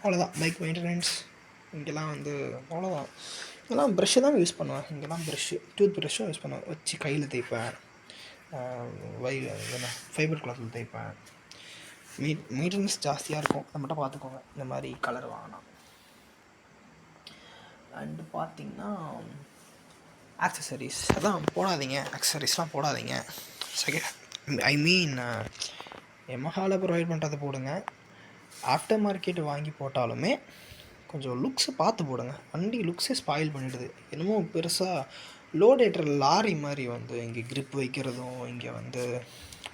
அவ்வளோதான் பைக் மெயின்டெனன்ஸ். இங்கெல்லாம் வந்து அவ்வளோதான். இதெல்லாம் ப்ரெஷ்ஷு தான் யூஸ் பண்ணுவேன். இங்கெல்லாம் டூத் ப்ரெஷ்ஷும் யூஸ் பண்ணுவேன். வச்சு கையில் தேய்ப்பேன், ஃபைபர் கிளாத்தில் தேய்ப்பேன். மெயின்டெனன்ஸ் ஜாஸ்தியாக இருக்கும், அதை மட்டும் பார்த்துக்கோங்க இந்த மாதிரி கலர் வாங்கினா. அண்டு பார்த்திங்கன்னா ஆக்சசரிஸ் அதான் போடாதீங்க, ஆக்சசரிஸ்லாம் போடாதீங்க. எமஹாவில் ப்ரொவைட் பண்ணுறதை போடுங்க. ஆஃப்டர் மார்க்கெட் வாங்கி போட்டாலுமே கொஞ்சம் லுக்ஸை பார்த்து போடுங்க. வண்டி லுக்ஸே ஸ்பாயில் பண்ணிடுது. என்னமோ பெருசாக லோட் ஏற்றுற லாரி மாதிரி வந்து இங்கே க்ரிப் வைக்கிறதும், இங்கே வந்து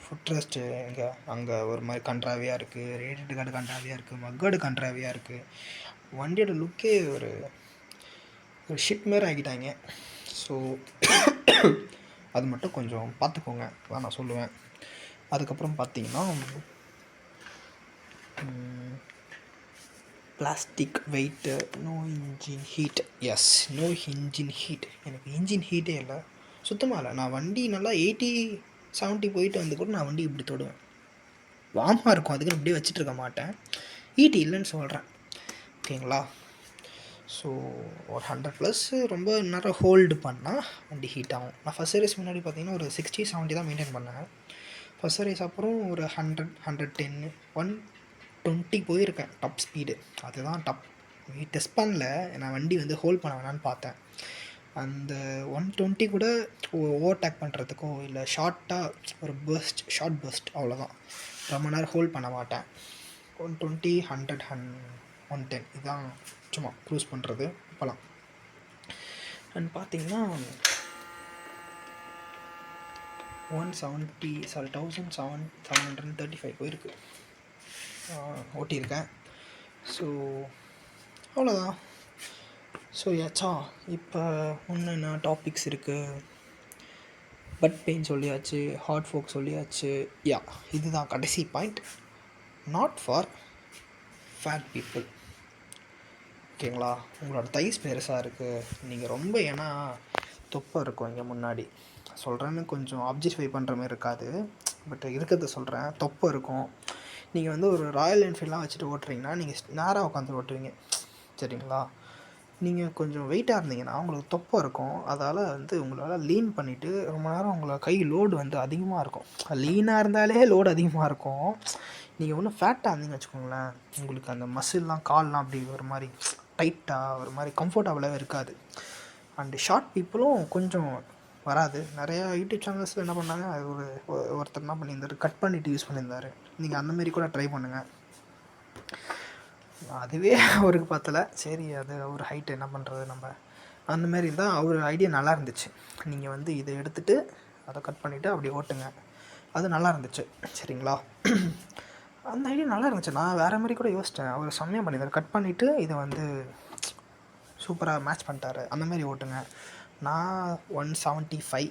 ஃபுட் ரெஸ்ட்டு இங்கே அங்கே ஒரு மாதிரி கண்ட்ராவியாக இருக்குது, ரேடியேட்டர் கார்டு கண்ட்ராவியாக இருக்குது, மக்கார்டு கண்ட்ராவியாக இருக்குது. வண்டியோட லுக்கே ஒரு ஷிட் மாரி ஆக்கிட்டாங்க. ஸோ அது மட்டும் கொஞ்சம் பார்த்துக்கோங்க, அதான் நான் சொல்லுவேன். அதுக்கப்புறம் பார்த்தீங்கன்னா plastic weight, no engine heat. Yes, no engine heat. எனக்கு இன்ஜின் ஹீட்டே இல்லை, சுத்தமாக இல்லை. நான் வண்டி நல்லா 80-70 போயிட்டு வந்து கூட நான் வண்டி இப்படி தொடுவேன், வார்மாக இருக்கும், அதுக்கு இப்படியே வச்சுட்டு இருக்க மாட்டேன். ஹீட் இல்லைன்னு சொல்கிறேன், ஓகேங்களா? ஸோ ஒரு 100+ ரொம்ப நேரம் ஹோல்டு பண்ணால் வண்டி ஹீட் ஆகும். நான் ஃபஸ்ட் சர்வீஸ் முன்னாடி பார்த்தீங்கன்னா ஒரு 60-70 தான் மெயின்டைன் பண்ணேன். ஃபஸ்ட் சர்வீஸ் அப்புறம் ஒரு 100-110 120 போயிருக்கேன் டாப் ஸ்பீடு. அதுதான் டாப். டெஸ்ட் பண்ணல, நான் வண்டி வந்து ஹோல்ட் பண்ண வேணான்னு பார்த்தேன். அந்த 120 கூட ஓவர்டேக் பண்ணுறதுக்கோ இல்லை ஷார்ட்டாக ஒரு ஷார்ட் பர்ஸ்ட், அவ்வளோதான். ரொம்ப நேரம் ஹோல்ட் பண்ண மாட்டேன். 120, 100, 110 இதுதான் சும்மா க்ரூஸ் பண்ணுறது இப்போலாம். அண்ட் பார்த்தீங்கன்னா 1735 போயிருக்கு, ஓட்டியிருக்கேன். ஸோ அவ்வளோதான். ஸோ ஏச்சா இப்போ என்னென்ன டாபிக்ஸ் இருக்குது? பட் பெயின் சொல்லியாச்சு, ஹார்ட் ஃபோக் சொல்லியாச்சு. யா, இதுதான் கடைசி point. Not for fat people, ஓகேங்களா? உங்களோட தைஸ் பெருசாக இருக்குது, நீங்கள் ரொம்ப, ஏன்னா தொப்பை இருக்கும் இங்கே முன்னாடி சொல்கிறேன்னு கொஞ்சம் ஆப்ஜெக்டிஃபை பண்ணுற மாதிரி இருக்காது, பட் இருக்கிறத சொல்கிறேன். தொப்பை இருக்கும். நீங்கள் வந்து ஒரு ராயல் என்ஃபீல்டெலாம் வச்சுட்டு ஓட்டுறீங்கன்னா நீங்கள் நேராக உட்காந்து ஓட்டுவீங்க, சரிங்களா? நீங்கள் கொஞ்சம் வெயிட்டாக இருந்தீங்கன்னா உங்களுக்கு தொப்பை இருக்கும். அதால் வந்து உங்களால் லீன் பண்ணிவிட்டு ரொம்ப நேரம் உங்களை கை லோடு வந்து அதிகமாக இருக்கும். லீனாக இருந்தாலே லோடு அதிகமாக இருக்கும். நீங்கள் ஒன்றும் ஃபேட்டாக இருந்தீங்கன்னு வச்சுக்கோங்களேன், உங்களுக்கு அந்த மசில்லாம் கால்லாம் அப்படி ஒரு மாதிரி டைட்டாக ஒரு மாதிரி கம்ஃபர்டபுளாகவே இருக்காது. அண்டு ஷார்ட் பீப்புளும் கொஞ்சம் வராது. நிறையா யூடியூப் சேனல்ஸில் என்ன பண்ணாங்க, அது ஒருத்தர் என்ன பண்ணியிருந்தார், கட் பண்ணிவிட்டு யூஸ் பண்ணியிருந்தார். நீங்கள் அந்தமாரி கூட ட்ரை பண்ணுங்கள். அதுவே அவருக்கு பத்தலை, சரி அது அவர் ஹைட் என்ன பண்ணுறது நம்ம, அந்தமாரி இருந்தால் அவர் ஐடியா நல்லா இருந்துச்சு. நீங்கள் வந்து இதை எடுத்துகிட்டு அதை கட் பண்ணிவிட்டு அப்படி ஓட்டுங்க, அது நல்லா இருந்துச்சு, சரிங்களா? அந்த ஐடியா நல்லா இருந்துச்சு. நான் வேறு மாதிரி கூட யோசித்தேன். அவர் செம்மையாக பண்ணியிருந்தார். கட் பண்ணிவிட்டு இதை வந்து சூப்பராக மேட்ச் பண்ணிட்டாரு. அந்தமாரி ஓட்டுங்க. நான் 175,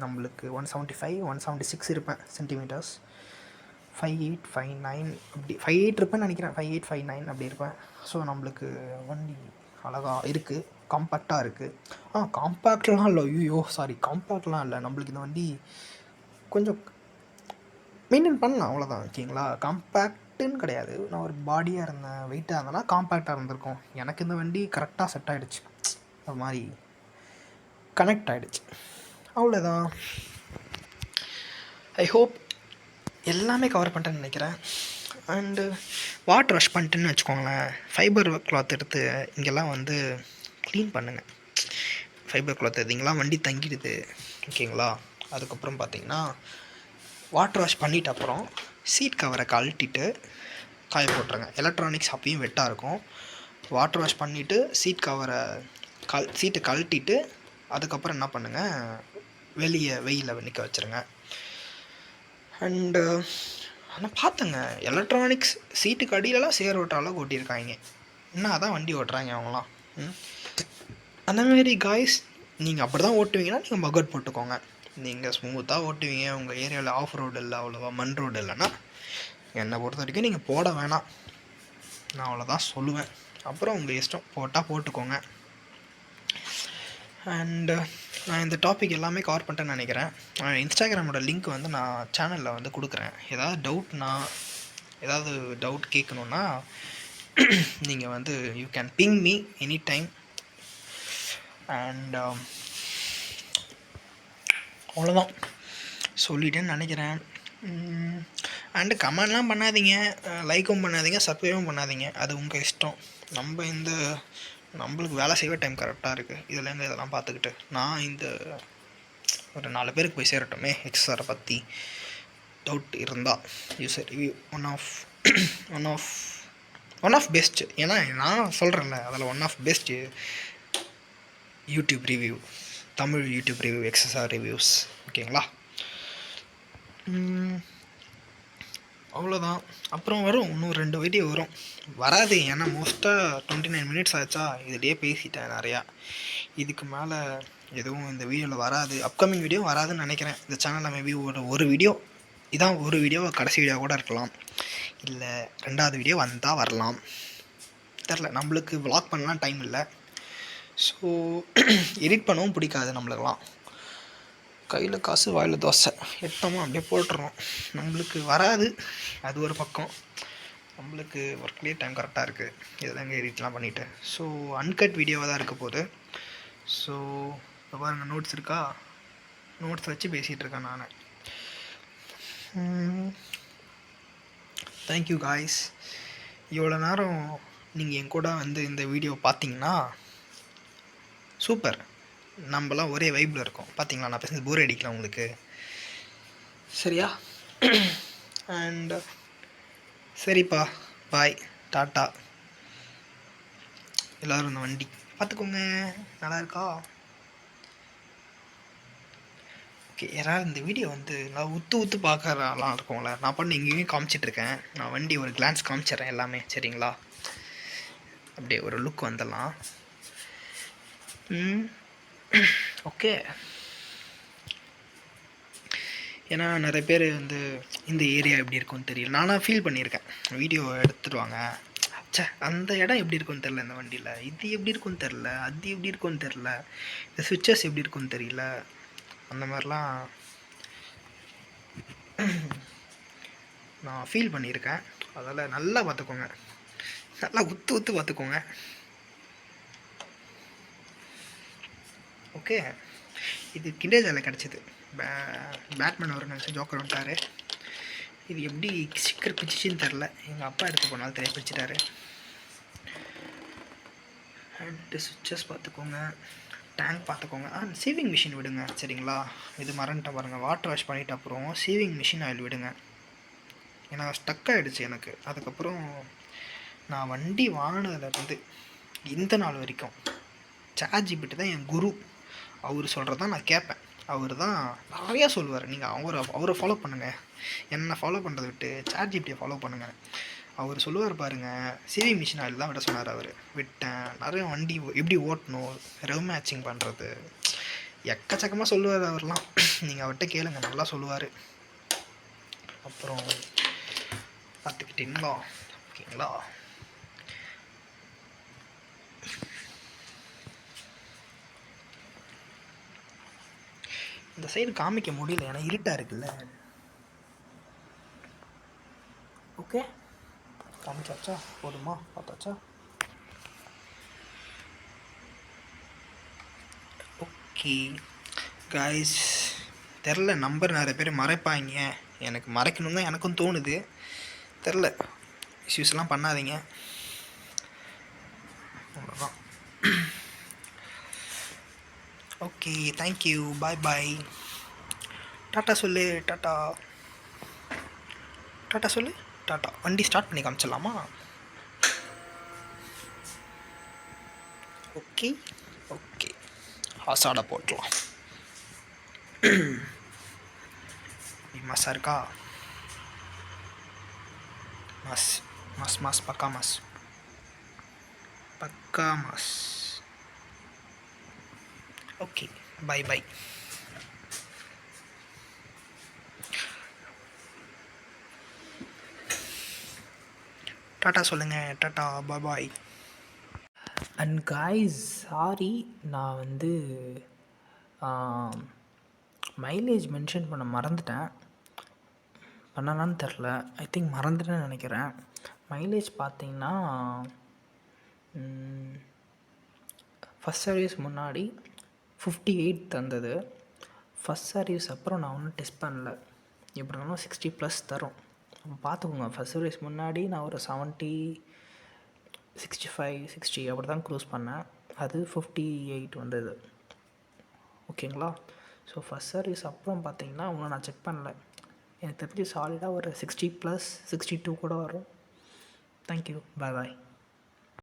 நம்மளுக்கு 175 176 இருப்பேன் சென்டிமீட்டர்ஸ். 58 59 அப்படி 58 இருப்பேன்னு நினைக்கிறேன். 58 59 அப்படி இருப்பேன். ஸோ நம்மளுக்கு வண்டி அழகாக இருக்குது, காம்பேக்டாக இருக்குது. காம்பேக்ட்லாம் இல்லை, ஐயோ சாரி, காம்பேக்ட்லாம் இல்லை. நம்மளுக்கு இந்த வண்டி கொஞ்சம் மெயின்டைன் பண்ணலாம், அவ்வளோதான், ஓகேங்களா? காம்பேக்ட்டுன்னு கிடையாது. நான் ஒரு பாடியாக இருந்தேன், வெயிட்டாக இருந்தேன்னா காம்பேக்டாக இருந்திருக்கும். எனக்கு இந்த வண்டி கரெக்டாக செட் ஆகிடுச்சு, ஒரு மாதிரி கனெக்ட் ஆகிடுச்சு, அவ்வளோதான். ஐ ஹோப் எல்லாமே கவர் பண்ணிட்டேன்னு நினைக்கிறேன். அண்டு வாட்டர் வாஷ் பண்ணிட்டுன்னு வச்சுக்கோங்களேன், ஃபைபர் கிளாத் எடுத்து இங்கெல்லாம் வந்து க்ளீன் பண்ணுங்கள். ஃபைபர் கிளாத் இங்கெல்லாம் வண்டி தங்கிடுது, ஓகேங்களா? அதுக்கப்புறம் பார்த்தீங்கன்னா வாட்டர் வாஷ் பண்ணிவிட்டு அப்புறம் சீட் கவரை கழட்டிட்டு காய போட்டுருங்க. எலக்ட்ரானிக்ஸ் அப்பயும் வெட்டாக இருக்கும். வாட்டர் வாஷ் பண்ணிவிட்டு சீட் கவரை சீட்டை கழட்டிட்டு அதுக்கப்புறம் என்ன பண்ணுங்கள், வெளியே வெயிலில் நிற்க வச்சுருங்க. அண்டு நான் பார்த்தேங்க, எலக்ட்ரானிக்ஸ் சீட்டுக்கு அடியிலலாம் சேர் ஓட்டுற அளவுக்கு ஓட்டியிருக்காங்க. என்ன தான் வண்டி ஓட்டுறாங்க அவங்களாம். அந்தமாரி காய்ஸ், நீங்கள் அப்படி தான் ஓட்டுவீங்கன்னா நீங்கள் மகட் போட்டுக்கோங்க. நீங்கள் ஸ்மூத்தாக ஓட்டுவீங்க, உங்கள் ஏரியாவில் ஆஃப் ரோடு இல்லை, அவ்வளோவா மண் ரோடு இல்லைன்னா என்னை பொறுத்த வரைக்கும் நீங்கள் போட வேணாம், நான் அவ்வளோதான் சொல்லுவேன். அப்புறம் உங்கள் இஷ்டம், போட்டால் போட்டுக்கோங்க. அண்டு நான் இந்த டாபிக் எல்லாமே கவர் பண்ணிட்டேன்னு நினைக்கிறேன். இன்ஸ்டாகிராமோட லிங்க் வந்து நான் சேனலில் வந்து கொடுக்குறேன். ஏதாவது டவுட் கேட்கணுன்னா நீங்கள் வந்து you can ping me any time. And அவ்வளோதான் சொல்லிட்டேன்னு நினைக்கிறேன். அண்டு கமெண்ட்லாம் பண்ணாதீங்க, லைக்கும் பண்ணாதீங்க, சப்ஸ்கிரைபும் பண்ணாதீங்க, அது உங்கள் இஷ்டம். நம்மளுக்கு வேலை செய்ய டைம் கரெக்டாக இருக்குது. இதுலேருந்து இதெல்லாம் பார்த்துக்கிட்டு நான் இந்த ஒரு 4 பேருக்கு போய் சேரட்டுமே எக்ஸ்ஆரை பற்றி டவுட் இருந்தால். User review one of best. ஏன்னா நான் சொல்கிறேன்ல, அதில் one of best YouTube review, Tamil YouTube review, XSR reviews, ஓகேங்களா? அவ்வளோதான். அப்புறம் வரும், இன்னும் 2 வீடியோ வராது. ஏன்னா மோஸ்ட்டாக 29 மினிட்ஸ் ஆச்சா, இதிலே பேசிட்டேன் நிறையா. இதுக்கு மேலே எதுவும் இந்த வீடியோவில் வராது, அப்கமிங் வீடியோ வராதுன்னு நினைக்கிறேன். இந்த சேனலில் மேபி ஒரு வீடியோ, இதான் ஒரு வீடியோ கடைசி வீடியோ கூட இருக்கலாம், இல்லை 2வது வீடியோ வந்தால் வரலாம், தெரில. நம்மளுக்கு விளாக் பண்ணலாம் டைம் இல்லை. ஸோ எடிட் பண்ணவும் பிடிக்காது நம்மளுக்கெல்லாம். கையில் காசு வாயில் தோசை எடுத்தோமா அப்படியே போட்டுறோம். நம்மளுக்கு வராது, அது ஒரு பக்கம். நம்மளுக்கு ஒர்க்லேயே டைம் கரெக்டாக இருக்குது, இதெல்லாம் எடிட்லாம் பண்ணிவிட்டு. ஸோ அன்கட் வீடியோவாக தான் இருக்க போகுது. ஸோ இப்போ பாருங்கள், நோட்ஸ் இருக்கா, நோட்ஸ் வச்சு பேசிகிட்டு இருக்கேன் நான். Thank you guys. இவ்வளோ நேரம் நீங்கள் என் கூட வந்து இந்த வீடியோ பார்த்தீங்கன்னா சூப்பர். நம்மலாம் ஒரே வைப்பில் இருக்கோம். பார்த்தீங்களா, நான் பேசுறது போர் அடிக்கலாம் உங்களுக்கு, சரியா? அண்ட் சரிப்பா, பாய், டாட்டா. எல்லோரும் இந்த வண்டி பார்த்துக்கோங்க, நல்லா இருக்கா? ஓகே, யாராவது இந்த வீடியோ வந்து நான் உத்து பார்க்குறலாம் இருக்கும்ல, நான் பண்ணி இங்கேயும் காமிச்சிட்ருக்கேன். நான் வண்டி ஒரு கிளான்ஸ் காமிச்சிட்றேன் எல்லாமே, சரிங்களா? அப்படியே ஒரு லுக் வந்துடலாம். ஓகே. ஏன்னா நிறைய பேர் வந்து இந்த ஏரியா எப்படி இருக்கும்னு தெரியல. நானாக ஃபீல் பண்ணியிருக்கேன், வீடியோ எடுத்துகிட்டு வாங்க, சே அந்த இடம் எப்படி இருக்குன்னு தெரில, இந்த வண்டியில் இது எப்படி இருக்குன்னு தெரில, அது எப்படி இருக்குன்னு தெரில, இந்த சுவிட்சஸ் எப்படி இருக்குன்னு தெரியல, அந்த மாதிரிலாம் நான் ஃபீல் பண்ணியிருக்கேன். அதனால் நல்லா பார்த்துக்கோங்க, நல்லா உத்து பார்த்துக்கோங்க. ஓகே, இது கிண்டேஜாவில் கிடச்சிது. பேட்மேன் ஒரு நினச்சி ஜோக்கர் வந்துட்டார். இது எப்படி ஸ்டிக்கர் பிடிச்சிச்சின்னு தெரில, எங்கள் அப்பா எடுத்து போனாலும் தெரிய பிடிச்சிட்டாரு. ஹெட்டு சுவிட்சஸ் பார்த்துக்கோங்க, டேங்க் பார்த்துக்கோங்க. சீவிங் மிஷின் விடுங்க, சரிங்களா? இது மறந்துட்டேன் பாருங்கள், வாட்டர் வாஷ் பண்ணிவிட்டு அப்புறம் சீவிங் மிஷின் ஆயில் விடுங்க. ஏன்னா ஸ்டக் ஆகிடுச்சு எனக்கு. அதுக்கப்புறம் நான் வண்டி வாங்கினதுலேருந்து இந்த நாள் வரைக்கும் சாட்ஜிபிட்டி தான் என் குரு. அவர் சொல்கிறது தான் நான் கேட்பேன். அவர் தான் நிறையா சொல்லுவார். நீங்கள் அவரை ஃபாலோ பண்ணுங்கள், என்னை ஃபாலோ பண்ணுறதை விட்டு சாட்ஜிபிட்டியை ஃபாலோ பண்ணுங்கள். அவர் சொல்லுவார் பாருங்கள், சீவிங் மிஷின் ஆயில் தான் விட சொன்னார். அவர் விட்டேன். நிறைய வண்டி எப்படி ஓட்டணும், ரெவ் மேட்சிங் பண்ணுறது, எக்கச்சக்கமாக சொல்லுவார் அவர்லாம். நீங்கள் அவர்கிட்ட கேளுங்க, நல்லா சொல்லுவார். அப்புறம் பார்த்துக்கிட்டீங்களா? ஓகேங்களா? இந்த சைடு காமிக்க முடியல, ஏன்னா இருட்டாக இருக்குல்ல. ஓகே, காமிச்சாச்சா? போதுமா? பார்த்தாச்சா? ஓகே காய்ஸ், தெரில, நம்பர் நிறைய பேர் மறைப்பாங்க. எனக்கு மறைக்கணும் தான் எனக்கும் தோணுது. தெரில, இஷ்யூஸ்லாம் பண்ணாதீங்க, அவ்வளோதான். Okay, thank you, bye bye. Ta-ta சொல்லு, டாட்டா, டாட்டா சொல்லு, டாட்டா. வண்டி ஸ்டார்ட் பண்ணி காமிச்சிடலாமா? ஓகே ஓகே, ஹாசாடை போட்டலாம். மாஸாக இருக்கா? மாஸ் மாஸ் மாஸ், பக்கா மாஸ், பக்கா mass. Okay, bye bye. Ta-ta சொல்லுங்கள், ta-ta, bye. And guys, sorry, நான் வந்து மைலேஜ் மென்ஷன் பண்ண மறந்துட்டேன். பண்ணலான்னு தெரில, ஐ திங்க் மறந்துட்டேன்னு நினைக்கிறேன். மைலேஜ் பார்த்தீங்கன்னா ஃபஸ்ட் சர்வீஸ் முன்னாடி 58 தந்தது. ஃபஸ்ட் சர்வீஸ் அப்புறம் நான் ஒன்றும் டெஸ்ட் பண்ணல, எப்படி இருந்தாலும் 60+ தரும். அப்போ பார்த்துக்கோங்க, ஃபஸ்ட் சர்வீஸ் முன்னாடி நான் ஒரு 70, 65, 60 அப்படி தான் க்ரூஸ் பண்ணேன். அது 58 வந்தது. ஓகேங்களா? ஸோ ஃபஸ்ட் சர்வீஸ் அப்புறம் பார்த்தீங்கன்னா ஒன்றும் நான் செக் பண்ணல. எனக்கு தெரிஞ்சு சாலிடாக ஒரு 60+, 62 கூட வரும். தேங்க்யூ, பாய் பாய்.